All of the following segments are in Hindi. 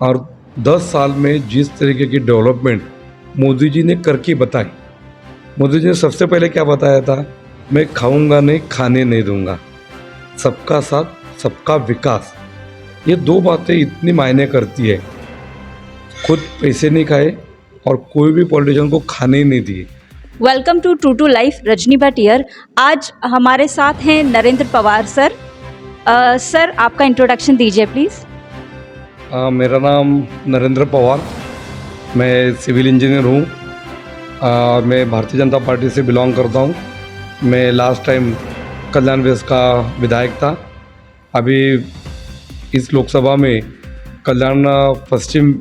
और 10 साल में जिस तरीके की डेवलपमेंट मोदी जी ने करके बताई। मोदी जी ने सबसे पहले क्या बताया था, मैं खाऊंगा नहीं, खाने नहीं दूंगा, सबका साथ सबका विकास। ये दो बातें इतनी मायने करती है। खुद पैसे नहीं खाए और कोई भी पॉलिटिशियन को खाने ही नहीं दिए। Welcome to True to Life, Rajni Bhatt here. आज हमारे साथ हैं नरेंद्र पवार सर। सर, आपका इंट्रोडक्शन दीजिए प्लीज़। मेरा नाम नरेंद्र पवार, मैं सिविल इंजीनियर हूँ और मैं भारतीय जनता पार्टी से बिलोंग करता हूँ। मैं लास्ट टाइम कल्याण वेस्ट का विधायक था। अभी इस लोकसभा में कल्याण पश्चिम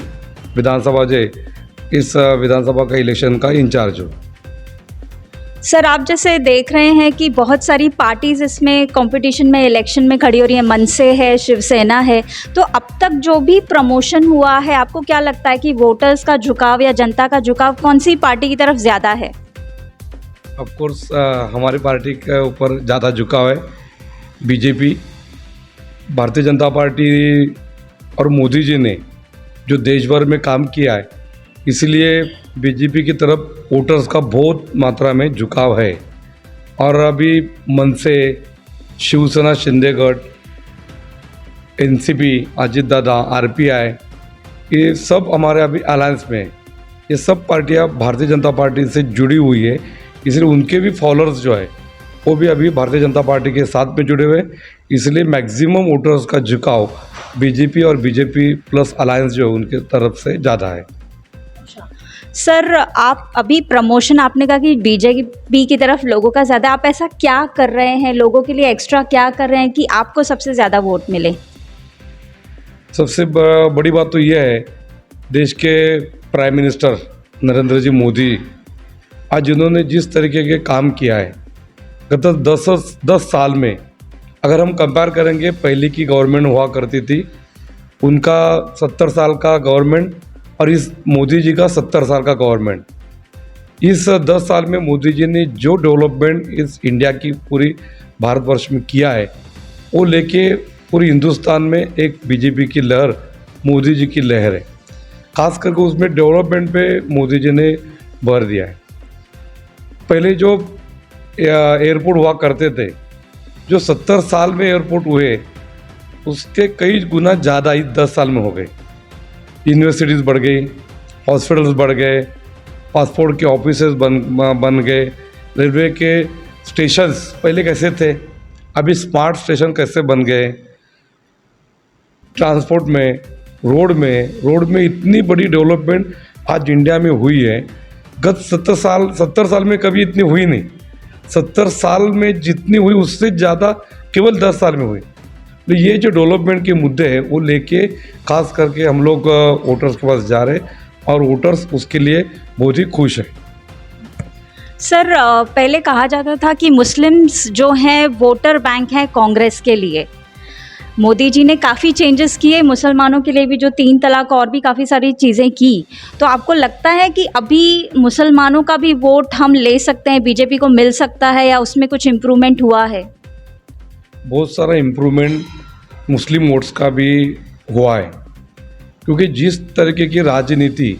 विधानसभा जे इस विधानसभा का इलेक्शन का इंचार्ज हूँ। सर, आप जैसे देख रहे हैं कि बहुत सारी पार्टीज़ इसमें कंपटीशन में, इलेक्शन में खड़ी हो रही है। मनसे है, शिवसेना है। तो अब तक जो भी प्रमोशन हुआ है, आपको क्या लगता है कि वोटर्स का झुकाव या जनता का झुकाव कौन सी पार्टी की तरफ ज़्यादा है? ऑफ कोर्स हमारी पार्टी के ऊपर ज़्यादा झुकाव है। बीजेपी, भारतीय जनता पार्टी और मोदी जी ने जो देश भर में काम किया है, इसलिए बीजेपी की तरफ वोटर्स का बहुत मात्रा में झुकाव है। और अभी मनसे, शिवसेना, शिंदे गट, एनसीपी, अजित दादा, आरपीआई, ये सब हमारे अभी अलायंस में है। ये सब पार्टियां भारतीय जनता पार्टी से जुड़ी हुई है, इसलिए उनके भी फॉलोअर्स जो है वो भी अभी भारतीय जनता पार्टी के साथ में जुड़े हुए हैं। इसलिए मैक्सिमम वोटर्स का झुकाव बीजेपी और बीजेपी प्लस अलायंस जो है उनके तरफ से ज़्यादा है। सर, आप अभी प्रमोशन, आपने कहा कि बीजेपी की तरफ लोगों का ज़्यादा, आप ऐसा क्या कर रहे हैं, लोगों के लिए एक्स्ट्रा क्या कर रहे हैं कि आपको सबसे ज़्यादा वोट मिले? सबसे बड़ी बात तो यह है, देश के प्राइम मिनिस्टर नरेंद्र जी मोदी आज इन्होंने जिस तरीके के काम किया है गत 10 साल में, अगर हम कंपेयर करेंगे पहले की गवर्नमेंट हुआ करती थी उनका 70 साल का गवर्नमेंट और इस मोदी जी का 70 साल का गवर्नमेंट, इस 10 साल में मोदी जी ने जो डेवलपमेंट इस इंडिया की पूरी भारतवर्ष में किया है, वो लेके पूरी हिंदुस्तान में एक बीजेपी की लहर, मोदी जी की लहर है। खास करके उसमें डेवलपमेंट पे मोदी जी ने भर दिया है। पहले जो एयरपोर्ट हुआ करते थे, जो 70 साल में एयरपोर्ट हुए, उसके कई गुना ज़्यादा ही 10 साल में हो गए। यूनिवर्सिटीज़ बढ़ गई, हॉस्पिटल्स बढ़ गए, पासपोर्ट के ऑफिसेस बन गए, रेलवे के स्टेशंस पहले कैसे थे, अभी स्मार्ट स्टेशन कैसे बन गए, ट्रांसपोर्ट में, रोड में इतनी बड़ी डेवलपमेंट आज इंडिया में हुई है। गत 70 साल में कभी इतनी हुई नहीं। 70 साल में जितनी हुई उससे ज़्यादा केवल 10 साल में हुई। तो ये जो डेवलपमेंट के मुद्दे हैं वो लेके खास करके हम लोग वोटर्स के पास जा रहे हैं और वोटर्स उसके लिए बहुत ही खुश है। सर, पहले कहा जाता था कि मुस्लिम्स जो हैं वोटर बैंक हैं कांग्रेस के लिए। मोदी जी ने काफ़ी चेंजेस किए मुसलमानों के लिए भी, जो 3 तलाक और भी काफ़ी सारी चीज़ें की। तो आपको लगता है कि अभी मुसलमानों का भी वोट हम ले सकते हैं, बीजेपी को मिल सकता है, या उसमें कुछ इम्प्रूवमेंट हुआ है? बहुत सारा इम्प्रूवमेंट मुस्लिम वोट्स का भी हुआ है, क्योंकि जिस तरीके की राजनीति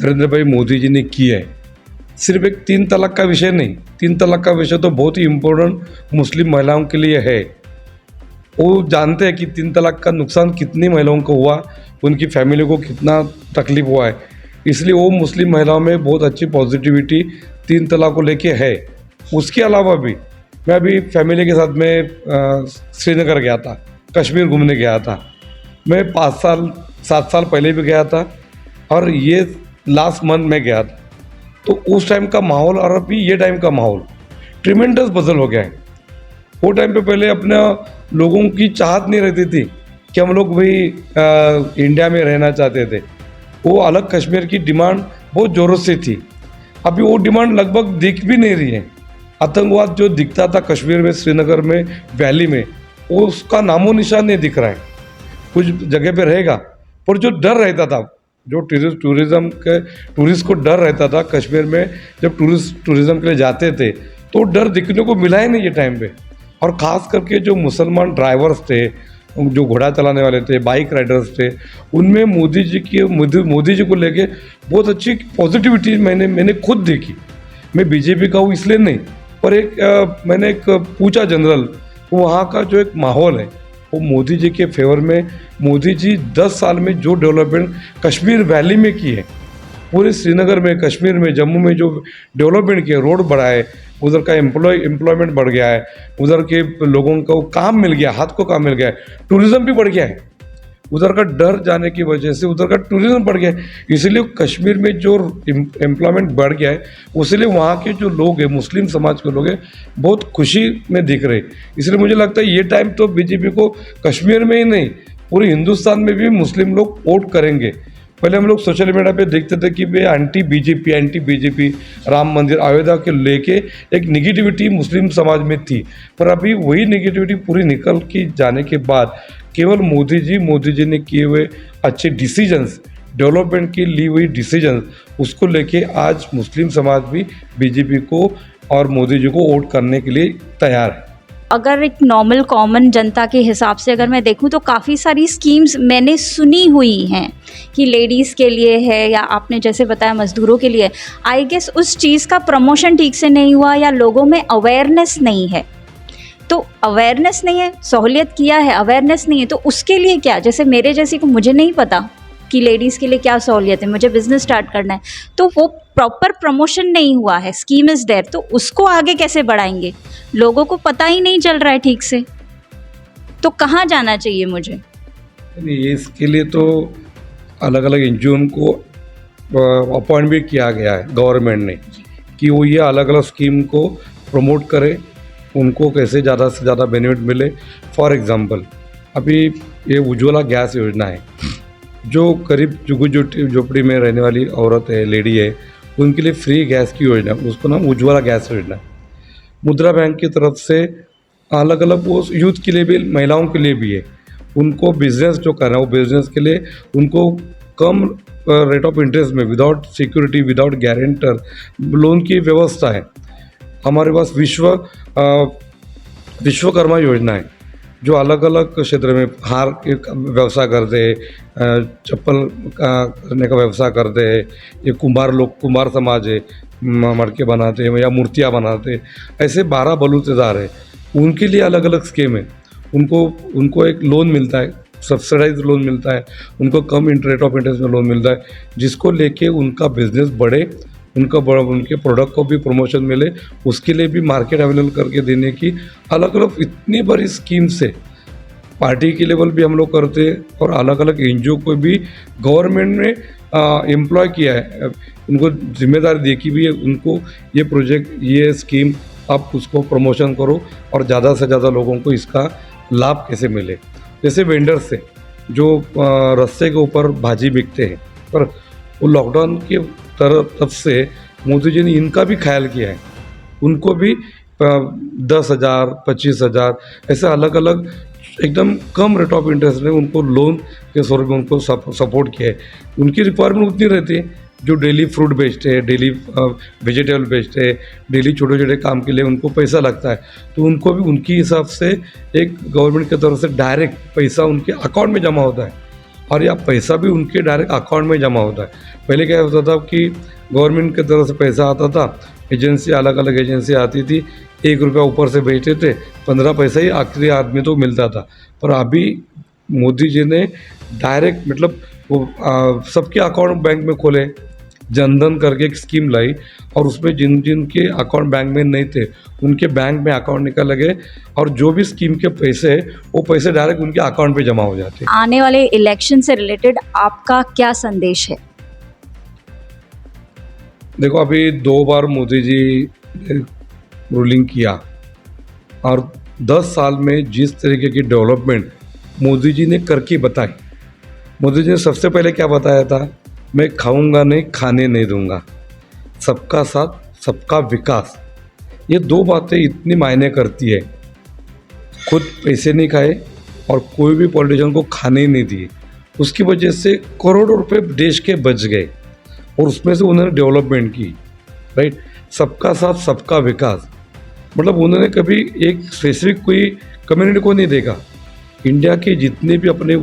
नरेंद्र भाई मोदी जी ने की है, सिर्फ एक 3 तलाक का विषय नहीं, 3 तलाक का विषय तो बहुत ही इम्पोर्टेंट मुस्लिम महिलाओं के लिए है। वो जानते हैं कि 3 तलाक का नुकसान कितनी महिलाओं को हुआ, उनकी फैमिली को कितना तकलीफ हुआ है, इसलिए वो मुस्लिम महिलाओं में बहुत अच्छी पॉजिटिविटी 3 तलाक को लेके है। उसके अलावा भी मैं अभी फैमिली के साथ में श्रीनगर गया था, कश्मीर घूमने गया था। मैं 7 साल पहले भी गया था और ये लास्ट मंथ में गया था। तो उस टाइम का माहौल और अभी ये टाइम का माहौल ट्रिमेंडस बदल हो गया है। वो टाइम पे पहले अपने लोगों की चाहत नहीं रहती थी कि हम लोग भी इंडिया में रहना चाहते थे। वो अलग कश्मीर की डिमांड बहुत ज़ोरों से थी। अभी वो डिमांड लगभग दिख भी नहीं रही है। आतंकवाद जो दिखता था कश्मीर में, श्रीनगर में, वैली में, वो उसका नामो निशान नहीं दिख रहा है। कुछ जगह पे रहेगा, पर जो डर रहता था, जो टूरिस्ट को डर रहता था कश्मीर में, जब टूरिज्म के लिए जाते थे, तो डर दिखने को मिला ही नहीं ये टाइम पे। और ख़ास करके जो मुसलमान ड्राइवर्स थे, जो घोड़ा चलाने वाले थे, बाइक राइडर्स थे, उनमें मोदी जी को लेके बहुत अच्छी पॉजिटिविटी मैंने खुद देखी। मैं बीजेपी का हूँ इसलिए नहीं, पर मैंने पूछा जनरल, तो वहाँ का जो एक माहौल है वो मोदी जी के फेवर में। मोदी जी 10 साल में जो डेवलपमेंट कश्मीर वैली में की है, पूरे श्रीनगर में, कश्मीर में, जम्मू में जो डेवलपमेंट किया, रोड बढ़ाए, उधर का एम्प्लॉयमेंट बढ़ गया है, उधर के लोगों को काम मिल गया, हाथ को काम मिल गया है, टूरिज़्म भी बढ़ गया है, उधर का डर जाने की वजह से उधर का टूरिज़्म बढ़ गया है। इसीलिए कश्मीर में जो एम्प्लॉयमेंट बढ़ गया है, इसलिए वहाँ के जो लोग हैं, मुस्लिम समाज के लोग हैं, बहुत खुशी में दिख रहे। इसलिए मुझे लगता है ये टाइम तो बीजेपी को कश्मीर में ही नहीं, पूरे हिंदुस्तान में भी मुस्लिम लोग वोट करेंगे। पहले हम लोग सोशल मीडिया पे देखते थे कि भाई एंटी बीजेपी राम मंदिर अयोध्या के लेके एक निगेटिविटी मुस्लिम समाज में थी, पर अभी वही निगेटिविटी पूरी निकल के जाने के बाद केवल मोदी जी ने किए हुए अच्छे डिसीजंस, डेवलपमेंट की ली हुई डिसीजंस, उसको लेके आज मुस्लिम समाज भी बीजेपी को और मोदी जी को वोट करने के लिए तैयार है। अगर एक नॉर्मल कॉमन जनता के हिसाब से अगर मैं देखूं तो काफ़ी सारी स्कीम्स मैंने सुनी हुई हैं कि लेडीज़ के लिए है, या आपने जैसे बताया मज़दूरों के लिए। आई गेस उस चीज़ का प्रमोशन ठीक से नहीं हुआ, या लोगों में अवेयरनेस नहीं है। तो अवेयरनेस नहीं है, सहूलियत किया है, अवेयरनेस नहीं है, तो उसके लिए क्या? जैसे मेरे जैसी को, मुझे नहीं पता कि लेडीज़ के लिए क्या सहूलियत है, मुझे बिज़नेस स्टार्ट करना है, तो वो प्रॉपर प्रमोशन नहीं हुआ है, स्कीम इज़ देयर, तो उसको आगे कैसे बढ़ाएंगे? लोगों को पता ही नहीं चल रहा है ठीक से, तो कहाँ जाना चाहिए मुझे? ये इसके लिए तो अलग अलग एनजीओ को अपॉइंट भी किया गया है गवर्नमेंट ने, कि वो ये अलग अलग स्कीम को प्रमोट करे, उनको कैसे ज़्यादा से ज़्यादा बेनिफिट मिले। फॉर एग्जांपल, अभी ये उज्ज्वला गैस योजना है, जो करीब झुग्गी-झोपड़ी में रहने वाली औरत है, लेडी है, उनके लिए फ्री गैस की योजना, उसको नाम उज्ज्वला गैस योजना। मुद्रा बैंक की तरफ से अलग अलग वो यूथ के लिए भी, महिलाओं के लिए भी है, उनको बिजनेस जो करना है वो बिजनेस के लिए उनको कम रेट ऑफ इंटरेस्ट में, without security, without guarantor loan की व्यवस्था है। हमारे पास विश्वकर्मा योजना है, जो अलग अलग क्षेत्र में हार का व्यवसाय करते हैं, चप्पल करने का व्यवसाय करते हैं, ये कुम्हार समाज है, मटके बनाते हैं या मूर्तियाँ बनाते हैं, ऐसे 12 बलूतेदार है, उनके लिए अलग अलग स्कीम है। उनको एक लोन मिलता है, सब्सिडाइज लोन मिलता है, उनको कम रेट ऑफ इंटरेस्ट में लोन मिलता है, जिसको लेके उनका बिजनेस बढ़े, उनके प्रोडक्ट को भी प्रमोशन मिले, उसके लिए भी मार्केट अवेलेबल करके देने की अलग अलग इतनी बड़ी स्कीम्स है। पार्टी के लेवल भी हम लोग करते हैं, और अलग अलग एनजीओ को भी गवर्नमेंट ने एम्प्लॉय किया है, उनको जिम्मेदारी दी कि भी उनको ये प्रोजेक्ट, ये स्कीम आप उसको प्रमोशन करो और ज़्यादा से ज़्यादा लोगों को इसका लाभ कैसे मिले। जैसे वेंडर्स से जो रास्ते के ऊपर भाजी बिकते हैं, पर वो लॉकडाउन के तरफ से मोदी जी ने इनका भी ख्याल किया है, उनको भी 10,000, 25,000 ऐसे अलग अलग एकदम कम रेट ऑफ इंटरेस्ट में उनको लोन के स्वरूप में उनको सपोर्ट किया है। उनकी रिक्वायरमेंट उतनी रहती है, जो डेली फ्रूट बेचते हैं, डेली वेजिटेबल बेचते हैं, डेली छोटे छोटे काम के लिए उनको पैसा लगता है, तो उनको भी उनके हिसाब से एक गवर्नमेंट की तरफ से डायरेक्ट पैसा उनके अकाउंट में जमा होता है, और यह पैसा भी उनके डायरेक्ट अकाउंट में जमा होता है। पहले क्या होता था कि गवर्नमेंट की तरफ से पैसा आता था, एजेंसी, अलग अलग एजेंसी आती थी, 1 रुपया ऊपर से भेजते थे, 15 पैसा ही आखिरी आदमी तो मिलता था। पर अभी मोदी जी ने डायरेक्ट, मतलब वो सबके अकाउंट बैंक में खोले, जनधन करके एक स्कीम लाई, और उसमें जिन के अकाउंट बैंक में नहीं थे उनके बैंक में अकाउंट निकाल लगे, और जो भी स्कीम के पैसे है वो पैसे डायरेक्ट उनके अकाउंट पे जमा हो जाते हैं। आने वाले इलेक्शन से रिलेटेड आपका क्या संदेश है? देखो, अभी 2 बार मोदी जी रूलिंग किया, और 10 साल में जिस तरीके की डेवलपमेंट मोदी जी ने करके बताई। मोदी जी ने सबसे पहले क्या बताया था? मैं खाऊंगा नहीं, खाने नहीं दूंगा, सबका साथ सबका विकास। ये 2 बातें इतनी मायने करती है। खुद पैसे नहीं खाए और कोई भी पॉलिटिशियन को खाने ही नहीं दिए, उसकी वजह से करोड़ों रुपए देश के बच गए, और उसमें से उन्होंने डेवलपमेंट की, राइट। सबका साथ सबका विकास, मतलब उन्होंने कभी एक स्पेसिफिक कोई कम्युनिटी को नहीं देखा, इंडिया के जितने भी अपने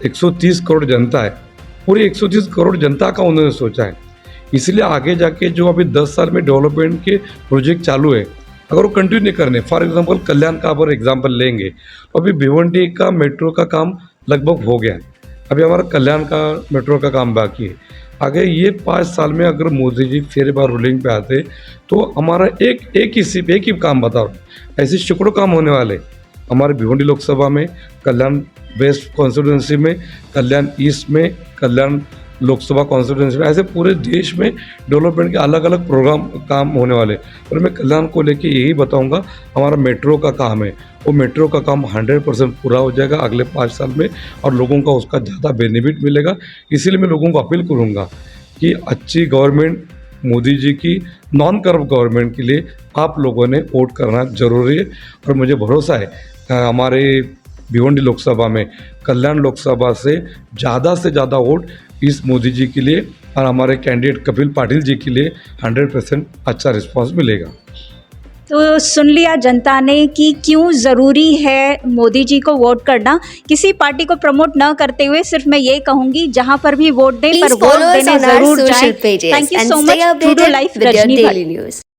130 करोड़ जनता है, पूरी 130 करोड़ जनता का उन्होंने सोचा है। इसलिए आगे जाके जो अभी 10 साल में डेवलपमेंट के प्रोजेक्ट चालू है, अगर वो कंटिन्यू करने, फॉर एग्जांपल कल्याण का अगर एग्जांपल लेंगे तो अभी भिवंडी का मेट्रो का काम लगभग हो गया है, अभी हमारा कल्याण का मेट्रो का काम बाकी है। आगे ये 5 साल में अगर मोदी जी फिर बार रूलिंग पे आते तो हमारा एक ही काम बताओ, ऐसे सैकड़ों काम होने वाले हमारे भिवंडी लोकसभा में, कल्याण वेस्ट कॉन्स्टिट्यूंसी में, कल्याण ईस्ट में, कल्याण लोकसभा कॉन्स्टिट्यूंसी में, ऐसे पूरे देश में डेवलपमेंट के अलग अलग प्रोग्राम काम होने वाले। पर मैं कल्याण को लेके यही बताऊंगा, हमारा मेट्रो का काम है, वो मेट्रो का काम 100% पूरा हो जाएगा अगले 5 साल में और लोगों का उसका ज़्यादा बेनिफिट मिलेगा। इसीलिए मैं लोगों को अपील करूँगा कि अच्छी गवर्नमेंट मोदी जी की नॉन करप्ट गवर्नमेंट के लिए आप लोगों ने वोट करना जरूरी है। और मुझे भरोसा है हमारे भिवंडी लोकसभा में कल्याण लोकसभा से ज़्यादा वोट इस मोदी जी के लिए और हमारे कैंडिडेट कपिल पाटिल जी के लिए 100% अच्छा रिस्पांस मिलेगा। तो सुन लिया जनता ने कि क्यों ज़रूरी है मोदी जी को वोट करना। किसी पार्टी को प्रमोट न करते हुए सिर्फ मैं ये कहूँगी जहाँ पर भी वोट दें पर वोट देने ज़रूर जाएं। Thank you so much. True to Life Rajni.